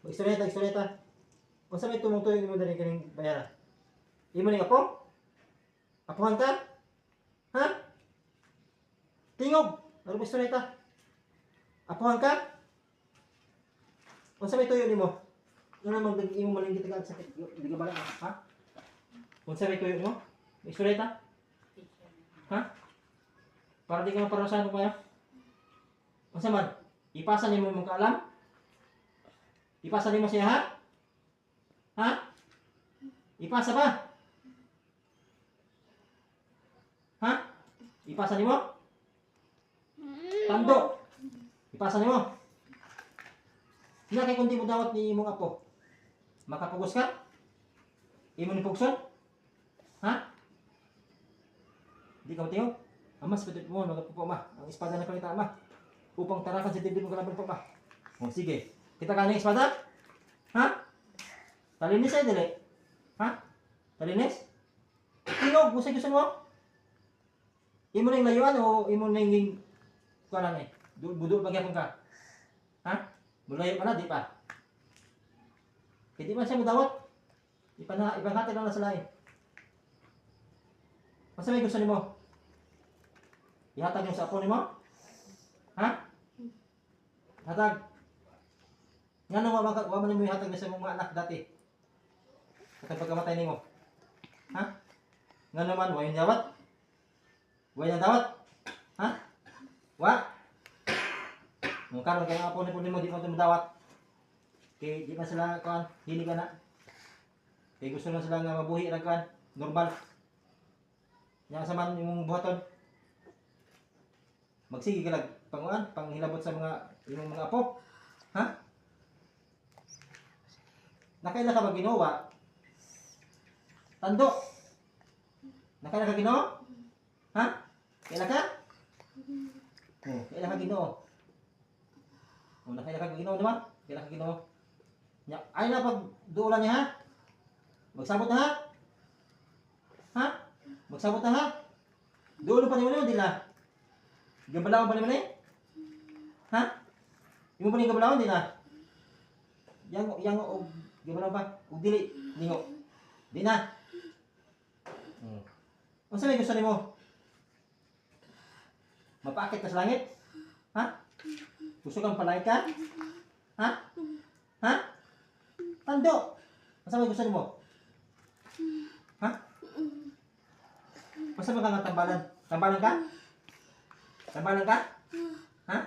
Istoreta, istoreta. Kung sa may tumutuyo mo dali kaning bayara. Imo ning apo? Apuhan ka? Ha? Tingog. Ano ba istoreta? Apuhan ka? Kung sa may tuyo nimo? Ano mo imo malinggit ka sakit? Di ka bala, ha? Kung sa may tuyo nimo? Istoreta? Ha? Para di ka maparasahan ko kaya? Kung sa man? Ipasa nimo mong kaalam? Ipasa nimo siya, ha? Ha? Ipasa ba? Ha? Ipasa nimo? Tando. Ipasa nimo. Sila kay kundi mo dawat ni imong apo. Makapugos ka? Imo ni pugson? Ha? Di ka matiyo? Amas, pwede mo, nagapupo ma. Ang espada na palita ma. Upang tarakan sa dibdib mo kalaban po ma. O, sige. Kita ka ng espada? Ha? Talinis ay dili? Ha? Talinis? Tingog, gusto mo? Imo na yung layuan o imo na yung kuha lang eh? Budol pagyapon ka? Ha? Bulayo ka na, di pa? Hindi man siya mudawat. Ibang hati lang na sa lain. Masa may gusto nimo? Ihatag yung sa apo nimo? Ha? Hatag. Nga nung waman nimo ihatag na sa mga anak dati. Kapag pagkamatay nimo. Ha? Nga naman, wayon dawat? Wayon dawat? Ha? Wa? Nung karon kay apo nimo di pa tumudawat. Kay di pa sila kuan, hili ka na. Kay gusto lang sila nga mabuhi ra kuan, normal. Nya sa man imong buhaton. Magsige ka lang panguan, panghilabot sa mga imong mga apo. Ha? Nakaila ka ba ginawa? Tando. Nakaila ka Ginoo? Ha? Kaila ka? Oh, kaila ka Ginoo. Oh, nakaila ka Ginoo naman? Kaila ka Ginoo. Nya, ay na pag duulan niya ha? Magsabot na ha? Ha? Magsabot na ha? Duulo pa niyo di na? Gabalawan pa niyo ni? Ha? Imo pa ni gabalawan di na? Yang og gabalawan pa og dili lingo. Di na. Unsa may gusto nimo? Mapaakit ka sa langit? Ha? Gusto kang palangit ka? Ha? Ha? Tando. Unsa may gusto nimo? Ha? Unsa man ka nga tambalan? Tambalan ka? Tambalan ka? Ha?